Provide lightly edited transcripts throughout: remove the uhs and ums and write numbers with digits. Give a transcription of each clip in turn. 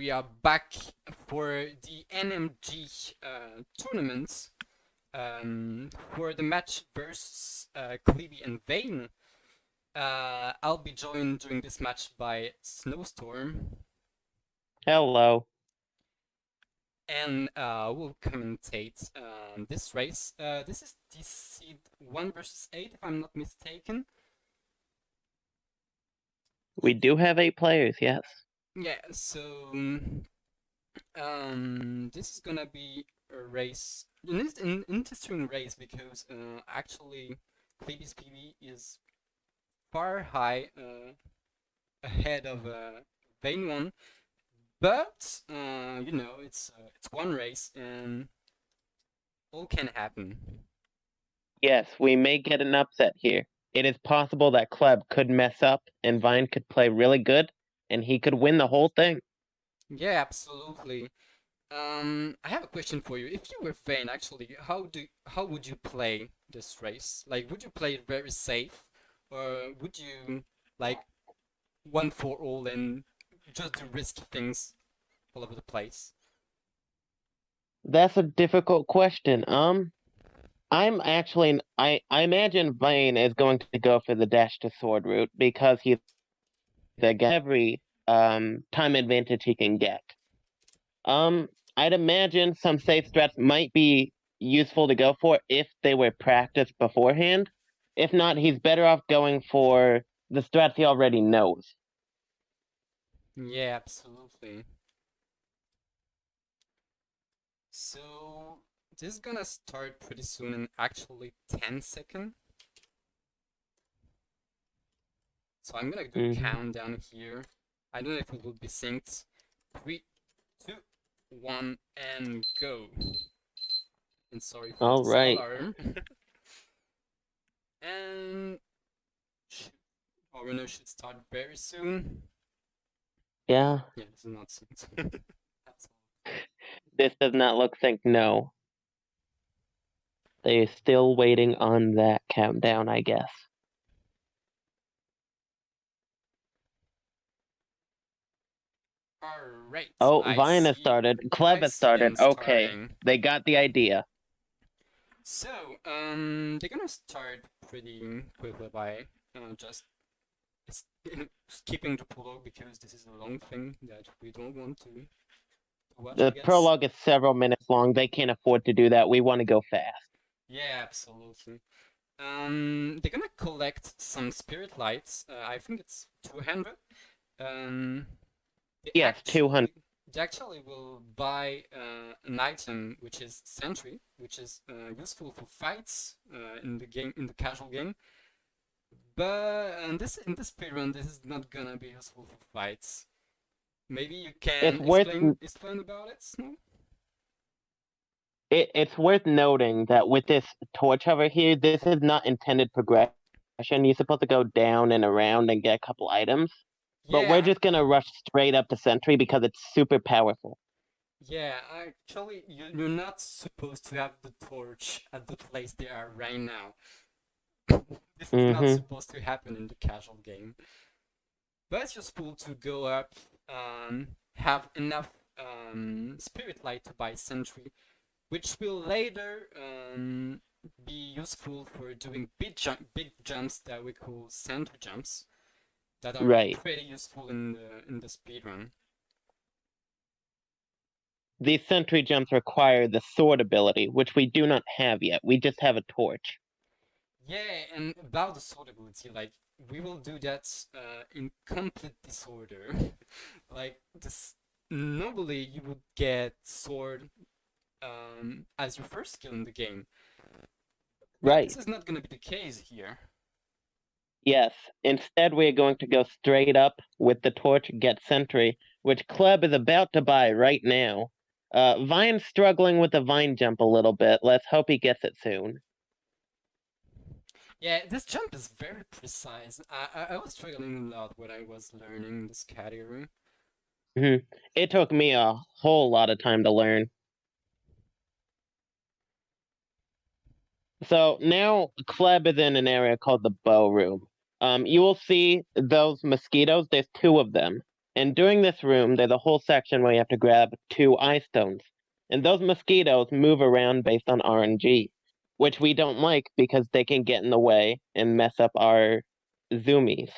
we are back for the NMG tournament for the match versus Klebe and Vaiin. I'll be joined during this match by Snowstorm, Hello. and we'll commentate this race. This is the seed 1 versus 8, if I'm not mistaken. We do have 8 players, yes. Yeah, so this is gonna be a race, an interesting race because actually Klebe's PB is far high ahead of Vayne one, but you know it's one race and all can happen. Yes, we may get an upset here. It is possible that Kleb could mess up and Vaiin could play really good and he could win the whole thing. Yeah, absolutely. I have a question for you. If you were Vayne, actually, how would you play this race? Like, would you play it very safe, or would you like one for all and just do risky things all over the place? That's a difficult question. I imagine Vaiin is going to go for the dash to sword route because he's against every time advantage he can get. I'd imagine some safe strats might be useful to go for if they were practiced beforehand. If not, he's better off going for the strats he already knows. Yeah, absolutely. So this is gonna start pretty soon in actually 10 seconds. So I'm gonna do Mm-hmm. countdown here. I don't know if it will be synced. 3, 2, 1, and go. And sorry for All this right. alarm. And our winner should start very soon. Yeah, Yeah, this is not synced. this does not look sync. No, they're still waiting on that countdown, I guess. Alright, Oh, I Vine has see. started. I Cleb has see them started. Okay, starting. they got the idea. So, they're gonna start pretty quickly by just skipping the prologue because this is a long thing that we don't want to watch, I The guess. prologue is several minutes long. They can't afford to do that. We want to go fast. Yeah, absolutely. They're gonna collect some spirit lights. I think it's 200. Um, they Yes, 200. actually they actually will buy an item which is Sentry, which is useful for fights in the game, in the casual game. But this in this speedrun, this is not gonna be useful for fights. Maybe you It's can worth explain about it, Snow? it's worth noting that with this torch over here, this is not intended progression. You're supposed to go down and around and get a couple items. But we're Yeah, just gonna rush straight up to Sentry because it's super powerful. yeah. Actually, you're not supposed to have the torch at the place they are right now. This is not Mm-hmm. supposed to happen in the casual game. But it's useful to go up, have enough spirit light to buy sentry, which will later be useful for doing big jumps that we call center jumps that are Right. pretty useful in the speedrun. These Sentry jumps require the sword ability, which we do not have yet. We just have a torch. Yeah, and about the sword ability, like we will do that in complete disorder. Like this, normally you would get sword as your first skill in the game. But this Right. is not going to be the case here. Yes. Instead, we're going to go straight up with the torch, get Sentry, which Kleb is about to buy right now. Vine's struggling with the Vine jump a little bit. Let's hope he gets it soon. Yeah, this jump is very precise. I was struggling a lot when I was learning this category. Mhm. It took me a whole lot of time to learn. So now Kleb is in an area called the bow room. You will see those mosquitoes. There's two of them. And during this room, there's a whole section where you have to grab 2 ice stones. And those mosquitoes move around based on RNG, which we don't like because they can get in the way and mess up our zoomies.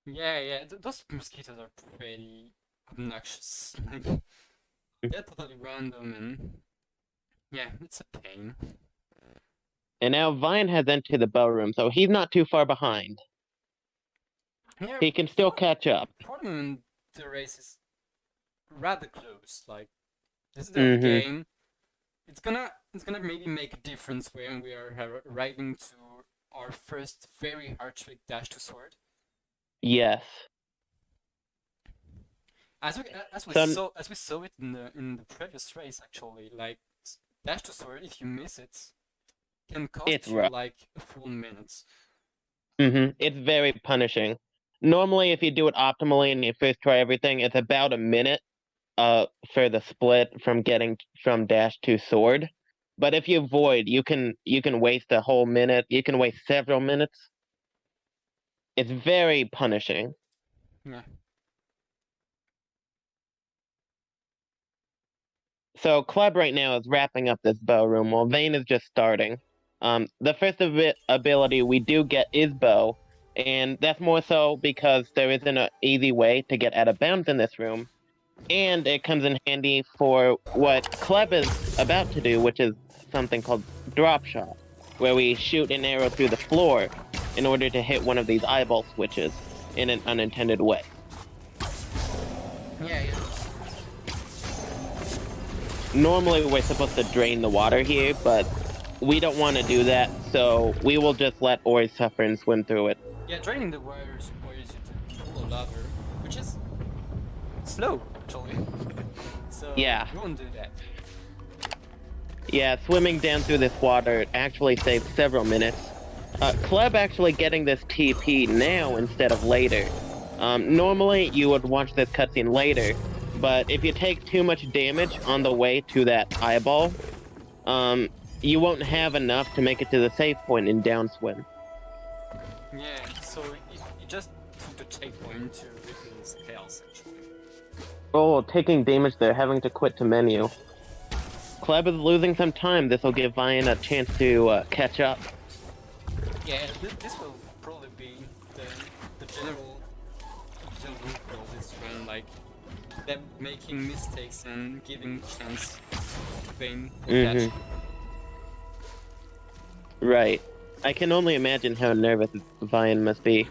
Yeah, those mosquitoes are pretty obnoxious. They're totally random and yeah, it's a pain. And now Vaiin has entered the bow room, so he's not too far behind. Yeah, He can still catch up. for the moment, the race is rather close. Like this is the early Mm-hmm. game. It's gonna maybe make a difference when we are arriving to our first very hard trick dash to sword. Yes. So As we saw it in the previous race actually, like dash to sword, if you miss it, can it's cost you rough. like a full minute. Mm-hmm. It's very punishing. Normally, if you do it optimally and you first try everything, it's about a minute for the split from getting from dash to sword. But if you void, you can waste a whole minute. You can waste several minutes. It's very punishing. Yeah. So Kleb right now is wrapping up this bow room while Vaiin is just starting. The first ability we do get is bow, and that's more so because there isn't an easy way to get out of bounds in this room, and it comes in handy for what Kleb is about to do, which is something called drop shot, where we shoot an arrow through the floor in order to hit one of these eyeball switches in an unintended way. Yeah, yeah. Normally we're supposed to drain the water here, but we don't want to do that, so we will just let Ori suffer and swim through it. Yeah, draining the wires requires you to pull a lever, which is slow actually. So Yeah. we won't do that. Yeah, swimming down through this water actually saves several minutes. Kleb actually getting this TP now instead of later. Normally you would watch this cutscene later, but if you take too much damage on the way to that eyeball, you won't have enough to make it to the safe point in downswim. Yeah, so it just took the checkpoint to refill his health actually. Oh, taking damage there, having to quit to menu. Kleb is losing some time. This will give Vaiin a chance to catch up. Yeah, this will probably be the general loop of this run, like them making mistakes and giving chance to Vaiin for catching. Right. I can only imagine how nervous Vaiin must be.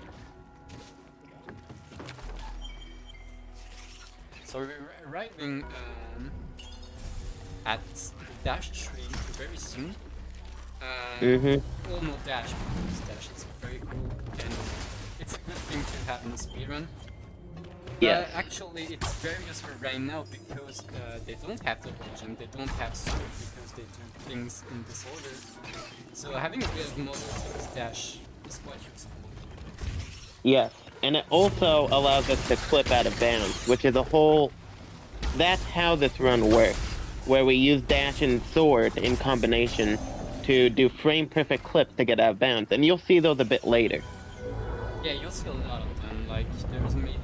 So we're arriving at the dash tree very soon. Well, no dash, because dash is very cool and it's a good thing to have in a speedrun. Yes. Actually, it's very useful right now because they don't have double jump, they don't have sword because they do things in disorder. So having a bit of model to dash is quite useful. Yes, and it also allows us to clip out of bounds, which is a whole... That's how this run works, where we use dash and sword in combination to do frame-perfect clips to get out of bounds, and you'll see those a bit later. Yeah, you'll see a lot of them, like there's maybe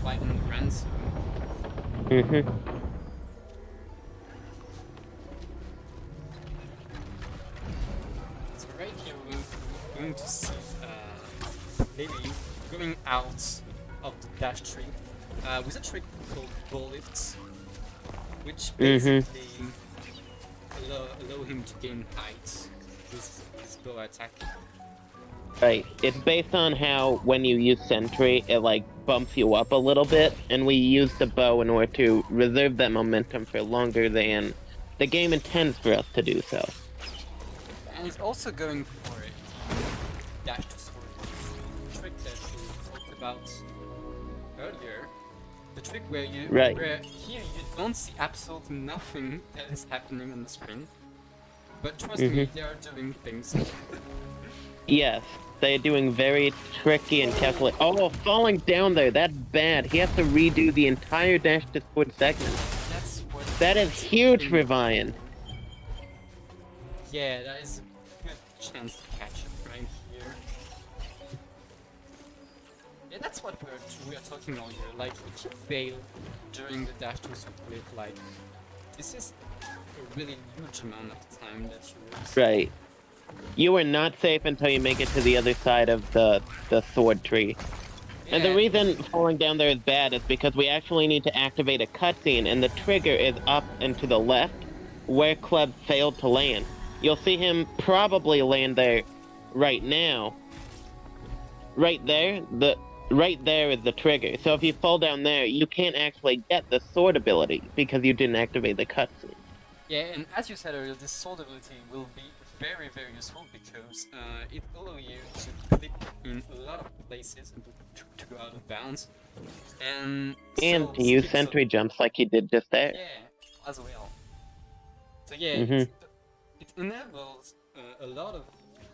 5 in the ransom. So right here we're going to see Lily going out of the dash tree with a trick called ball lifts, which basically allow him to gain height with his bow attack. Right. It's based on how when you use sentry, it like bumps you up a little bit, and we use the bow in order to reserve that momentum for longer than the game intends for us to do so. And he's also going for it. Dash to sword trick that we talked about earlier. The trick where where here you don't see absolutely nothing that is happening on the screen. But trust me, they are doing things. Yes, they're doing very tricky and calculate. Oh, falling down there, that's bad. He has to redo the entire dash to sword segment. That is huge for Vaiin. Yeah, that is a good chance to catch it right here. Yeah, that's what we are talking earlier. Like, if you fail during the dash to split, like, this is a really huge amount of time that you lose. Right. You are not safe until you make it to the other side of the sword tree. Yeah. And the reason falling down there is bad is because we actually need to activate a cutscene, and the trigger is up and to the left, where Kleb failed to land. You'll see him probably land there right now. Right there, right there is the trigger. So if you fall down there, you can't actually get the sword ability because you didn't activate the cutscene. Yeah, and as you said earlier, this sword ability will be very, very useful because it allows you to clip in a lot of places and to go out of bounds. And To use sentry jumps like you did just there. Yeah, as well. So yeah, it enables a lot of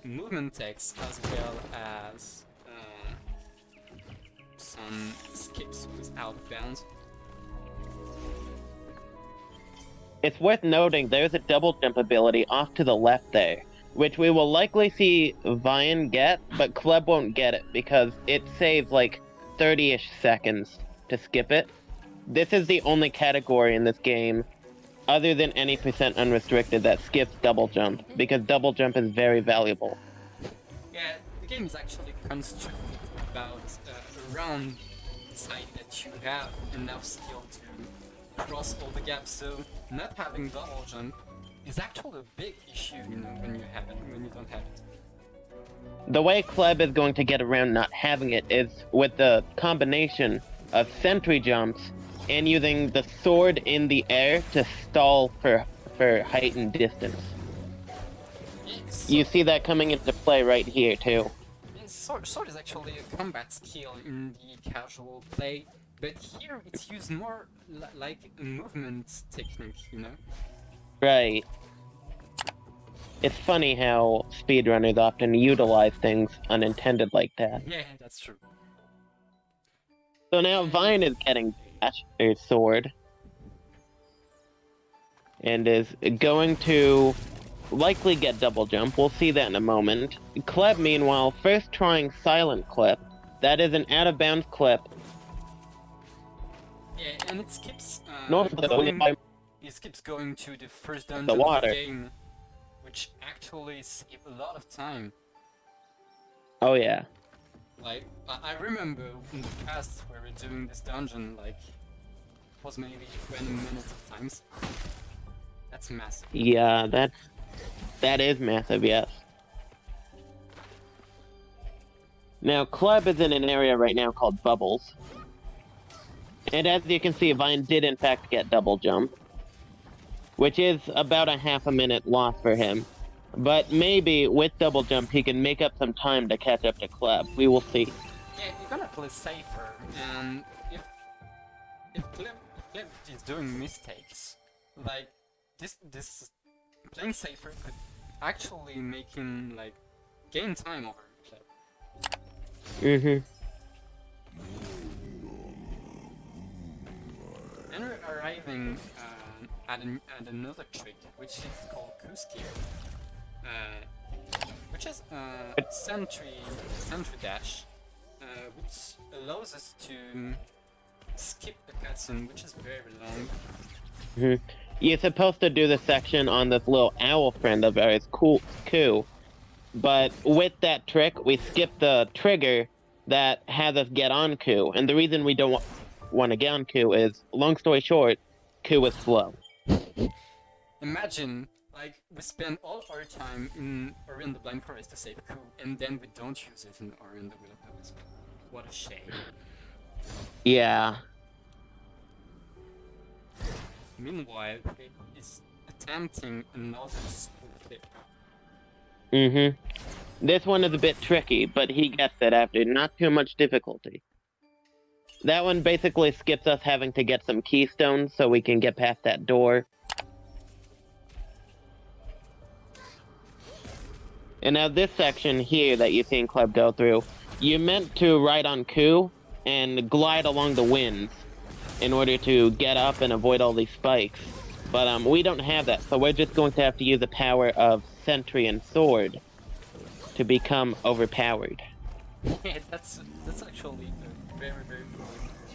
movement text as well as some skips without bounds. It's worth noting there's a double jump ability off to the left there, which we will likely see Vaiin get, but Kleb won't get it because it saves like 30-ish seconds to skip it. This is the only category in this game, other than any percent unrestricted, that skips double jump, because double jump is very valuable. Yeah, the game is actually constructed about around the side that you have enough skill to cross all the gaps, so not having double jump is actually a big issue, you know, when you have it, when you don't have it. The way Kleb is going to get around not having it is with the combination of sentry jumps and using the sword in the air to stall for height and distance. You see that coming into play right here too. Sword is actually a combat skill in the casual play, but here it's used more like a movement technique, you know? Right. It's funny how speedrunners often utilize things unintended like that. Yeah, that's true. So now Vaiin is getting a sword. And is going to likely get double jump. We'll see that in a moment. Kleb, meanwhile, first trying silent clip. That is an out of bounds clip. Yeah, and it skips going to the first dungeon of the game, which actually saves a lot of time. Oh yeah. Like, I remember in the past where we're doing this dungeon, like, it was maybe 20 minutes of times. That's massive. Yeah, that is massive, yes. Now, Kleb is in an area right now called Bubbles. And as you can see, Vaiin did in fact get double jump, which is about a half a minute loss for him. But maybe with double jump, he can make up some time to catch up to Kleb. We will see. Yeah, you're gonna play safer, and if Kleb is doing mistakes, like this playing safer could actually make him like gain time over Kleb. Then we're arriving at another trick, which is called Kuski, which is a sentry dash, which allows us to skip the cutscene, which is very long. You're supposed to do the section on this little owl friend of ours, Ku. But with that trick, we skip the trigger that has us get on Ku. And the reason we don't want to get on Ku is, long story short, Ku is slow. Imagine, like, we spend all our time in Ori and the Blind Forest to save Ku, and then we don't use it in Ori and the Will of the Wisp. What a shame. Yeah. Meanwhile, it is attempting another school flip. This one is a bit tricky, but he gets it after not too much difficulty. That one basically skips us having to get some keystones so we can get past that door. And now this section here that you've seen Kleb go through, you meant to ride on Ku and glide along the winds in order to get up and avoid all these spikes. But we don't have that, so we're just going to have to use the power of Sentry and Sword to become overpowered. Yeah, that's actually a very cool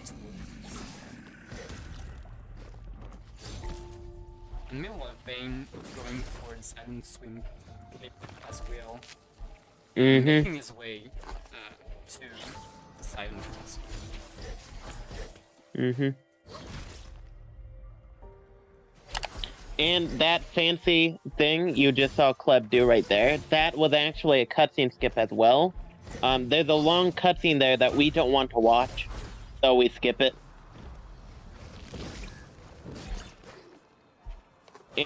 tool. And meanwhile, Vaiin going for the silent swing clip as well, making his way to the silent roots. And that fancy thing you just saw Kleb do right there, that was actually a cutscene skip as well. There's a long cutscene there that we don't want to watch, so we skip it.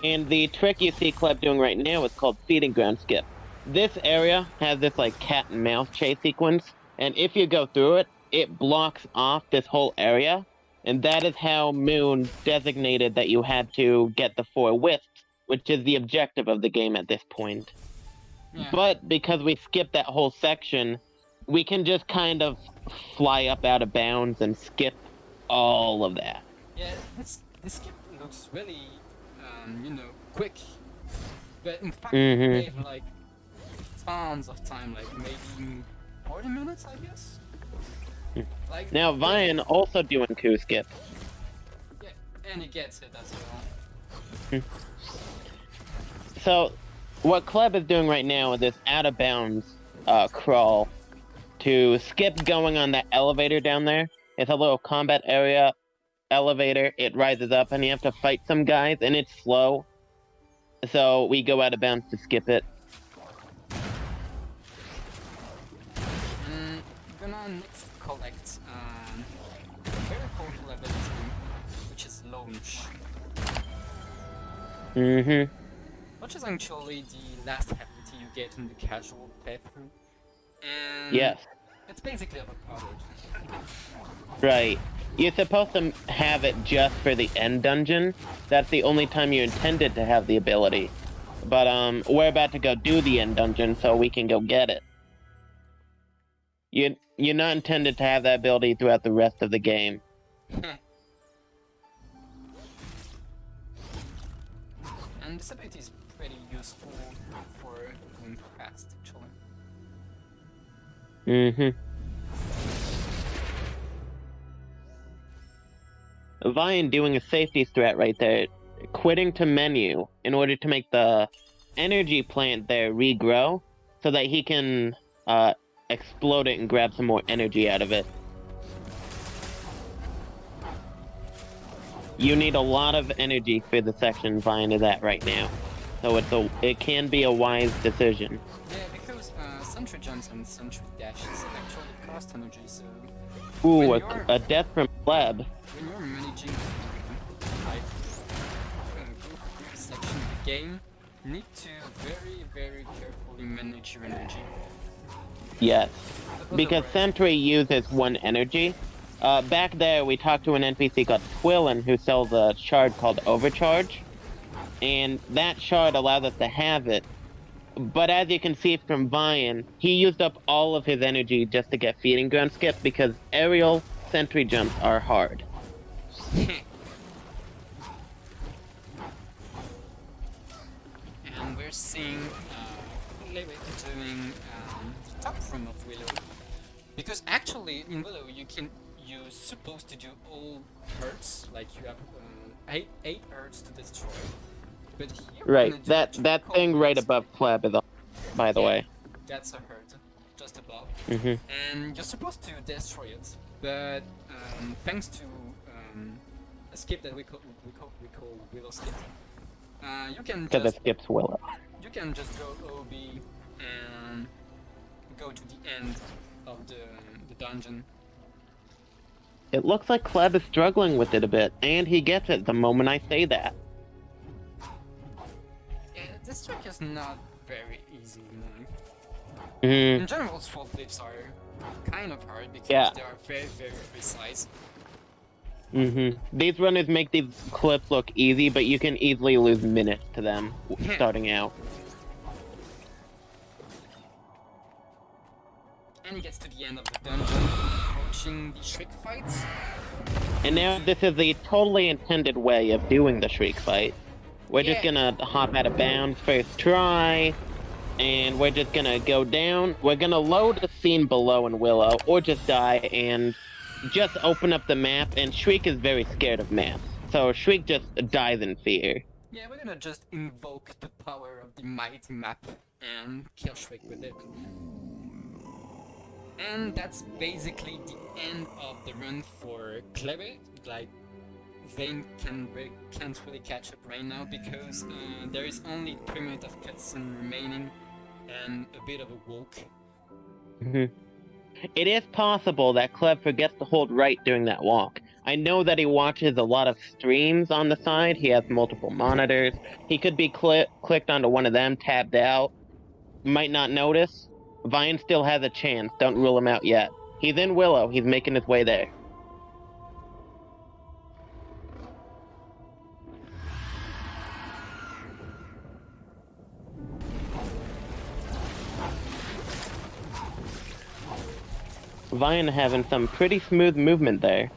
And the trick you see Kleb doing right now is called feeding ground skip. This area has this like cat and mouse chase sequence, and if you go through it, it blocks off this whole area. And that is how Moon designated that you had to get the 4 wisps, which is the objective of the game at this point. Yeah. But because we skipped that whole section, we can just kind of fly up out of bounds and skip all of that. Yeah, this skip looks really, quick. But in fact, they have like tons of time, like maybe 40 minutes, I guess. Like now, Vaiin also doing coup skip. Yeah, and he gets it as well. So, what Kleb is doing right now is this out of bounds crawl to skip going on that elevator down there. It's a little combat area elevator. It rises up and you have to fight some guys, and it's slow. So we go out of bounds to skip it. Gonna next collect a very powerful ability, which is launch. Which is actually the last ability you get in the casual playthrough. And yes. It's basically overpowered. Right. You're supposed to have it just for the end dungeon. That's the only time you intended to have the ability. But we're about to go do the end dungeon so we can go get it. You're not intended to have that ability throughout the rest of the game. And this ability is pretty useful for going fast, actually. Vaiin doing a safety strat right there, quitting to menu in order to make the energy plant there regrow so that he can explode it and grab some more energy out of it. You need a lot of energy for the section Vaiin is at right now, so it can be a wise decision. Yeah, because sentry jumps and sentry dashes actually cost energy, so... Ooh, a death from Kleb. When you're managing to like go through a section of the game, you need to very carefully manage your energy. Yes, because Sentry uses 1 energy. Back there, we talked to an NPC called Twillin who sells a shard called Overcharge, and that shard allows us to have it. But as you can see from Vaiin, he used up all of his energy just to get feeding ground skip because aerial sentry jumps are hard. And we're seeing Klebe doing the top room of Willow, because actually in Willow you're supposed to do all hearts, like you have 8 hearts to destroy. But here right, that thing right above Kleb is, by the way. That's a hurt, just above. And you're supposed to destroy it, but thanks to a skip that we call Willow skip, you can because it skips Willow. You can just go OB and go to the end of the dungeon. It looks like Kleb is struggling with it a bit, and he gets it the moment I say that. Yeah, this trick is not very easy, Mm-hmm. In general, sword flips are kind of hard because they are very precise. These runners make these clips look easy, but you can easily lose minutes to them starting out. And he gets to the end of the dungeon, approaching the Shriek fights. And now this is the totally intended way of doing the Shriek fight. We're just gonna hop out of bounds first try, And we're just gonna go down. We're gonna load a scene below in Willow, or just die and just open up the map. And Shriek is very scared of maps, so Shriek just dies in fear. Yeah, we're gonna just invoke the power of the mighty map and kill Shrek with it. And that's basically the end of the run for Klebe. Like, Vaiin can't really catch up right now because there is only 3 minutes of cutscene remaining and a bit of a walk. It is possible that Kleb forgets to hold right during that walk. I know that he watches a lot of streams on the side. He has multiple monitors. He could be clicked onto one of them, tabbed out. Might not notice. Vaiin still has a chance. Don't rule him out yet. He's in Willow. He's making his way there. Vaiin having some pretty smooth movement there.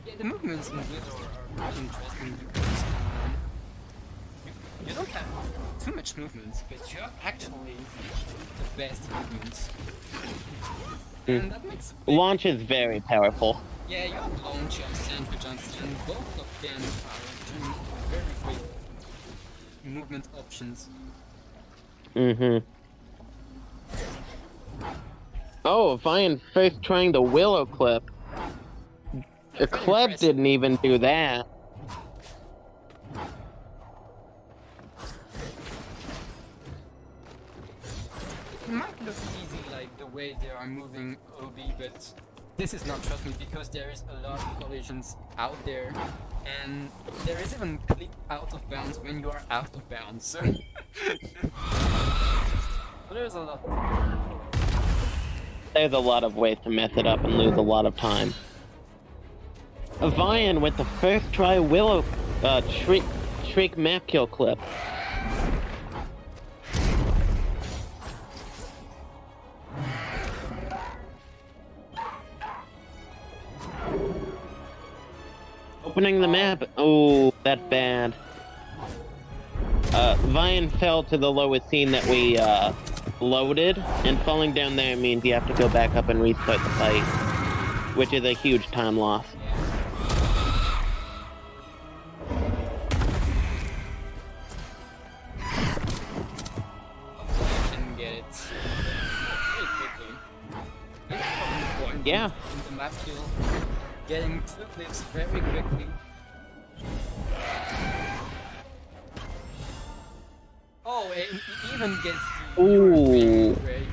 Yeah, the movements in Willow are pretty interesting because you don't have too much movements, but you have actually the best movements. And that makes a big... Launch is very powerful. Yeah, you have launch, you have sandwich, and both of them are doing very great movement options. Oh, Vaiin first trying the Willow clip. The Kleb didn't even do that. It might look easy, like the way they are moving OB, but this is not, trust me, because there is a lot of collisions out there, and there is even clip out of bounds when you are out of bounds, so there's a lot. There's a lot of ways to mess it up and lose a lot of time. Vaiin with the first try Willow Shriek map kill clip. Opening the map. Oh, that's bad. Vaiin fell to the lowest scene that we loaded, and falling down there means you have to go back up and restart the fight, which is a huge time loss. Can get it very quickly. Yeah. In the map kill, getting 2 clips very quickly. Oh, and he even gets the Ooh. where you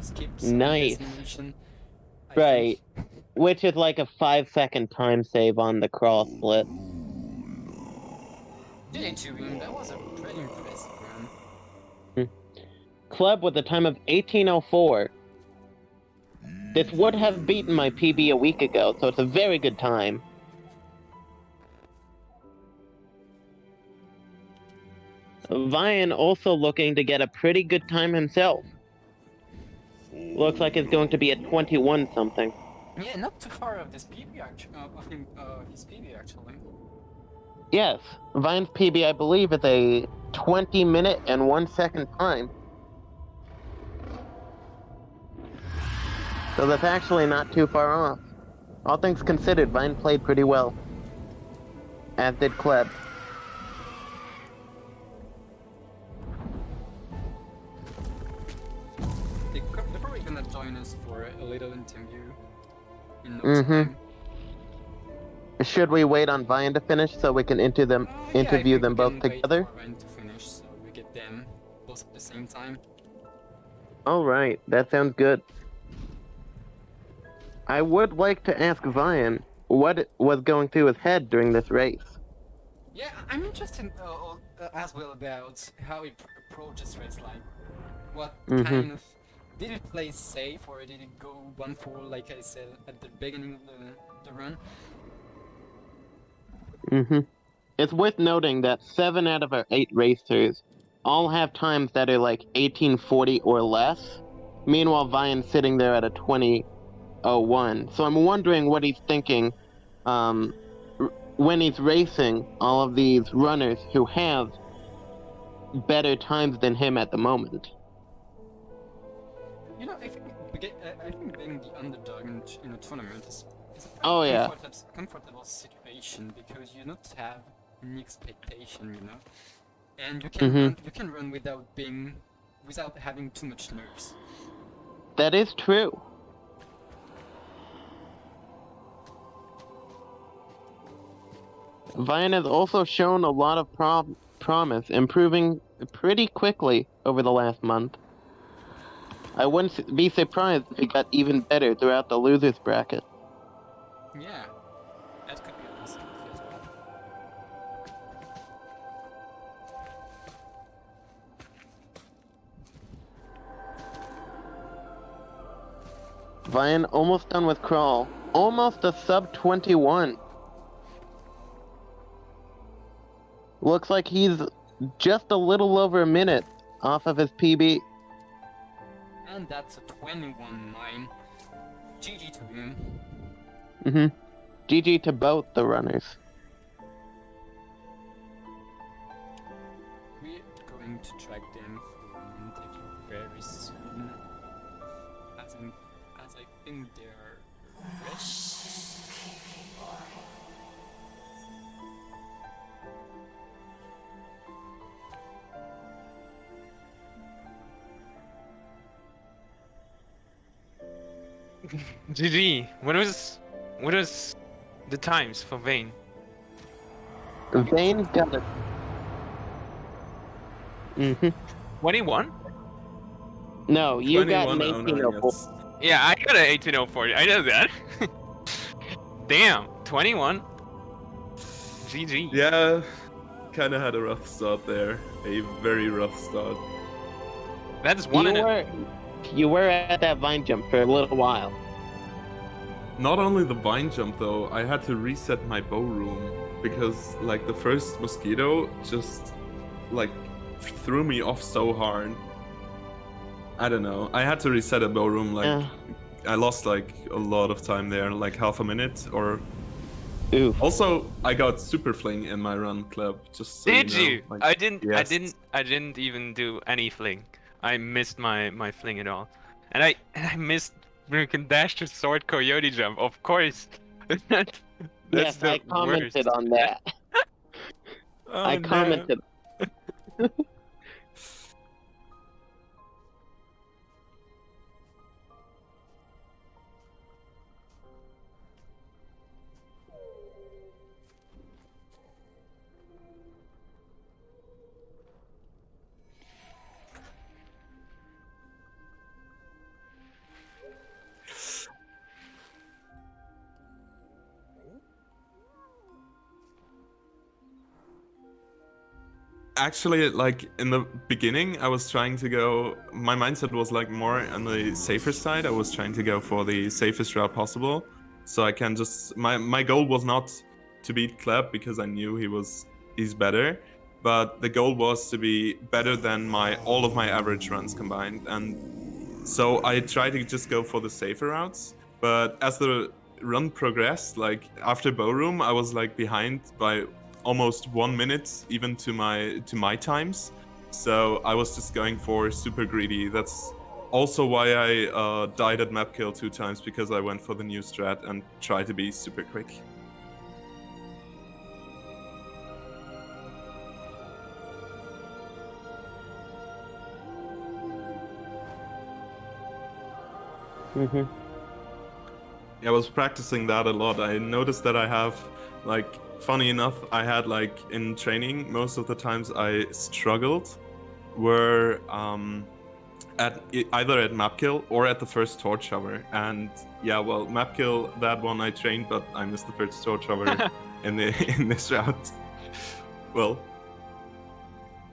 skip Nice. destination. Right. Which is like a 5-second time save on the cross split. GG, that was a pretty impressive run. Kleb with a time of 18:04. This would have beaten my PB a week ago, so it's a very good time. Vaiin also looking to get a pretty good time himself. Looks like it's going to be at 21 something. Yeah, not too far of this PB his PB actually. Yes, Vaiin's PB I believe is a 20-minute and 1-second time. So that's actually not too far off. All things considered, Vaiin played pretty well. As did Kleb. They're probably gonna join us for a little interview in no time. Should we wait on Vaiin to finish so we can interview them both together? For Vaiin to finish, so we get them both at the same time. Alright, that sounds good. I would like to ask Vaiin what was going through his head during this race. Yeah, I'm interested as well about how he approaches race, like what kind of... Did it play safe or did it go 1-4 like I said at the beginning of the run? It's worth noting that 7 out of our 8 racers all have times that are like 1840 or less. Meanwhile, Vaiin's sitting there at a 20:01. So I'm wondering what he's thinking when he's racing all of these runners who have better times than him at the moment. You know, I think being the underdog in a tournament is a pretty Oh yeah. comfortable situation because you don't have any expectation, you know, and Mhm. you can run without having too much nerves. That is true. Vaiin has also shown a lot of promise, improving pretty quickly over the last month. I wouldn't be surprised if he got even better throughout the losers bracket. Yeah, that could be a possibility as well. Vaiin almost done with crawl. Almost a sub 21. Looks like he's just a little over a minute off of his PB. And that's a 21-9. GG to him. GG to both the runners. We're going to track them for an interview very soon. As I think they're ready. GG. What was the times for Vaiin? Vaiin got it. 21? No, you got an 2109, 1804. Yeah, I got an 1804. I know that. Damn, 21. GG. Yeah, kind of had a rough start there. A very rough start. That's one in a... You were at that vine jump for a little while. Not only the vine jump though, I had to reset my bow room because like the first mosquito just like threw me off so hard. I don't know. I had to reset a bow room. Like I lost like a lot of time there, like half a minute or. Oof. Also, I got super fling in my run club. Just so Did you know. you? Like, I didn't. yes. I didn't even do any fling. I missed my fling at all, and I missed freaking dash to sword coyote jump. Of course. That's Yes, the I commented worst. on that. Oh, I no. commented. Actually, like in the beginning, I was trying to go. My mindset was like more on the safer side. I was trying to go for the safest route possible, so I can just. My goal was not to beat Kleb because I knew he's better, but the goal was to be better than all of my average runs combined, and so I tried to just go for the safer routes. But as the run progressed, like after Bowroom, I was like behind by almost 1 minute even to my times, so I was just going for super greedy. That's also why I died at map kill 2 times, because I went for the new strat and tried to be super quick. I was practicing that a lot. I noticed that I have, like, funny enough, I had, like, in training, most of the times I struggled were either at map kill or at the first torch hour. And yeah, well, map kill, that one I trained, but I missed the first torch hour in this route. Well,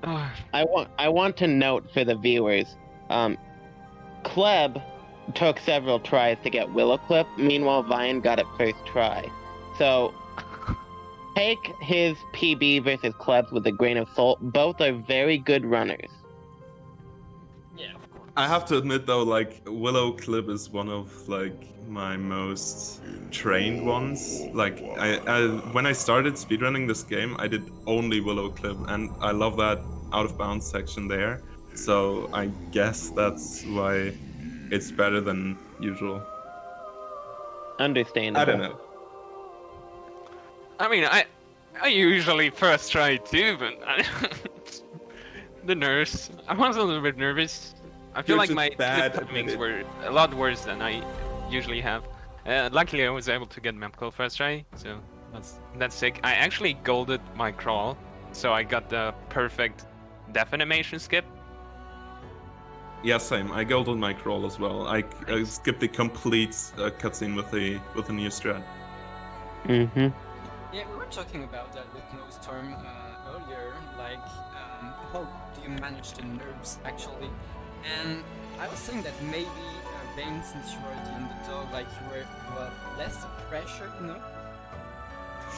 I want to note for the viewers, Kleb took several tries to get Willow Clip. Meanwhile, Vaiin got it first try. So take his PB versus Kleb's with a grain of salt. Both are very good runners. Yeah, of course. I have to admit though, like Willow Clip is one of like my most trained ones. Like I when I started speedrunning this game, I did only Willow Clip, and I love that out of bounds section there. So I guess that's why it's better than usual. Understandable. I don't know. I mean, I usually first try too, but the nerves. I was a little bit nervous. I feel You're like just my bad clip at timings it. were a lot worse than I usually have. Luckily, I was able to get map call first try, so that's sick. I actually golded my crawl, so I got the perfect death animation skip. Yeah, same. I gold on my crawl as well. I skipped the complete cutscene with the new strat. Mm-hmm. Yeah, we were talking about that with Snowstorm earlier, like how do you manage the nerves actually? And I was saying that maybe Vaiin, since you were the underdog, like you were less pressure, you know?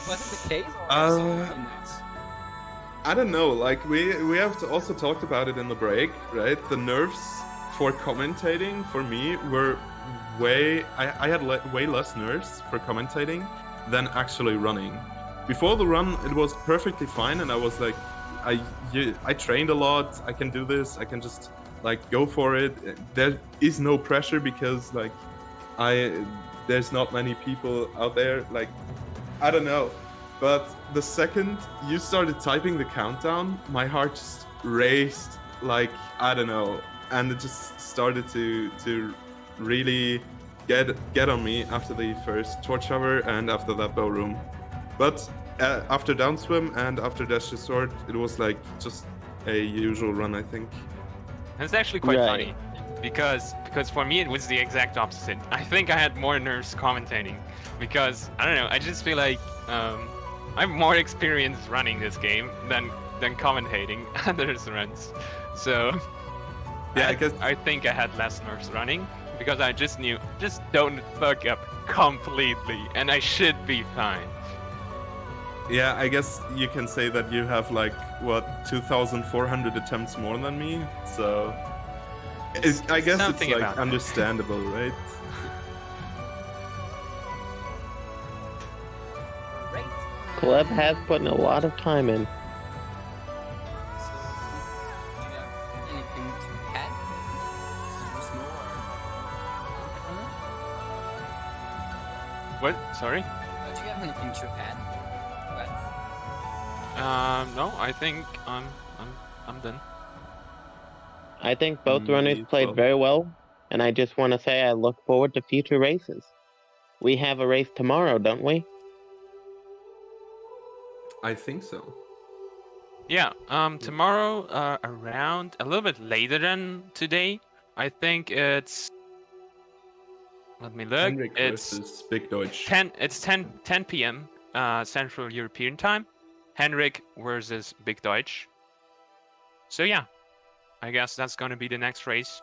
Was it the case or absolutely not? I don't know. Like we have to also talked about it in the break, right? The nerves for commentating for me were way. I had way less nerves for commentating than actually running. Before the run, it was perfectly fine, and I was like, I trained a lot. I can do this. I can just like go for it. There is no pressure because like there's not many people out there. Like I don't know. But the second you started typing the countdown, my heart just raced like I don't know, and it just started to really get on me after the first torch hover and after that bow room. But after downswim and after dash to sword, it was like just a usual run, I think. It's actually quite Right. funny because for me it was the exact opposite. I think I had more nerves commentating because I don't know. I just feel like I'm more experienced running this game than commentating others runs. So Yeah, I think I had less nerves running because I just knew just don't fuck up completely and I should be fine. Yeah, I guess you can say that you have like what 2,400 attempts more than me, so I guess Something it's about like that. understandable, right? Great. Kleb has put in a lot of time in. So, do you have anything to add? Snow or What? Sorry? do you have anything to add? No, I think I'm done. I think both runners Me played well. very well, and I just want to say I look forward to future races. We have a race tomorrow, don't we? I think so. Yeah, tomorrow around a little bit later than today. I think it's let me look. Henrik It's versus Big Deutsch. 10 p.m. Central European time. Henrik versus Big Deutsch. So yeah, I guess that's gonna be the next race.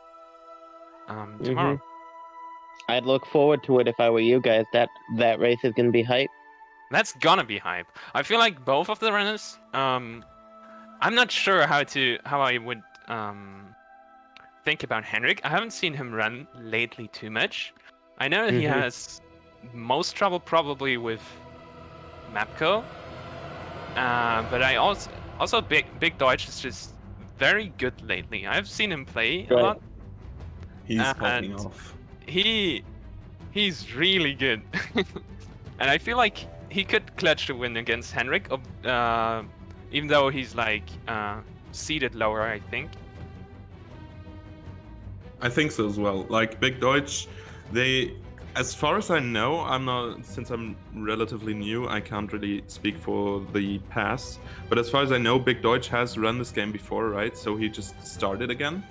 Tomorrow. I'd look forward to it if I were you guys. That race is gonna be hype. That's gonna be hype. I feel like both of the runners. I'm not sure how I would think about Henrik. I haven't seen him run lately too much. I know that he has most trouble probably with Mapco. But I also Big Deutsch is just very good lately. I've seen him play a Right. lot. He's popping and off. He's really good. And I feel like he could clutch the win against Henrik, even though he's like seated lower, I think. I think so as well. Like Big Deutsch, as far as I know, since I'm relatively new, I can't really speak for the past. But as far as I know, Big Deutsch has run this game before, right? So he just started again.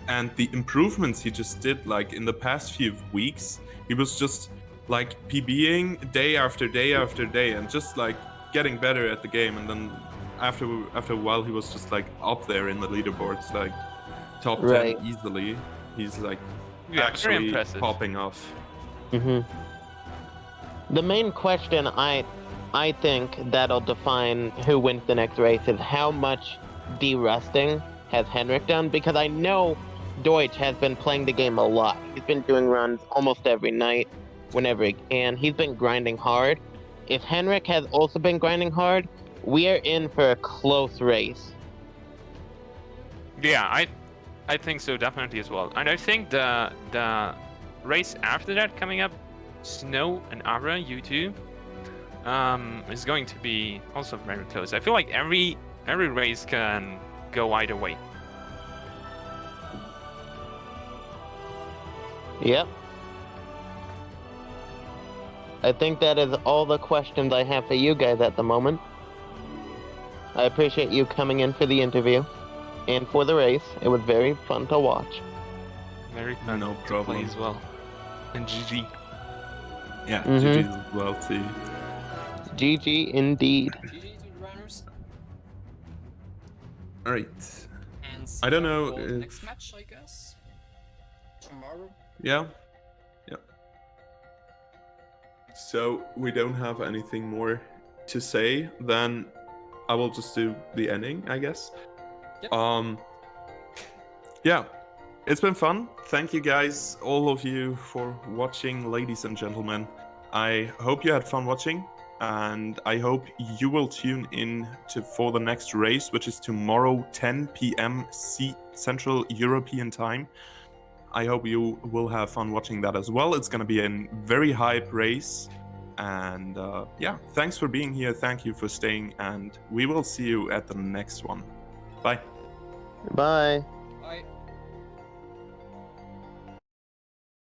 And the improvements he just did, like in the past few weeks, he was just like PBing day after day after day and just like getting better at the game. And then after a while, he was just like up there in the leaderboards, like top 10 easily. He's like Yeah, very actually impressive. popping off. The main question I think that'll define who wins the next race is how much de-rusting has Henrik done, because I know Deutsch has been playing the game a lot. He's been doing runs almost every night, whenever he can. He's been grinding hard. If Henrik has also been grinding hard, we are in for a close race. Yeah, I think so definitely as well. And I think the race after that coming up, Snow and Abra, you two, is going to be also very close. I feel like every race can go either way. Yep. I think that is all the questions I have for you guys at the moment. I appreciate you coming in for the interview and for the race. It was very fun to watch. Very fun No to problem. play as well. And GG. Yeah, Mhm. GG as well too. GG indeed. GG to the runners. All right. And see I don't ya know for the if- next match, I guess. Tomorrow. Yeah. So we don't have anything more to say. Then I will just do the ending, I guess. Yep. Yeah. It's been fun. Thank you guys, all of you, for watching, ladies and gentlemen. I hope you had fun watching, and I hope you will tune in for the next race, which is tomorrow, 10 p.m. Central European Time. I hope you will have fun watching that as well. It's going to be a very hype race. And yeah, thanks for being here. Thank you for staying. And we will see you at the next one. Bye. Bye.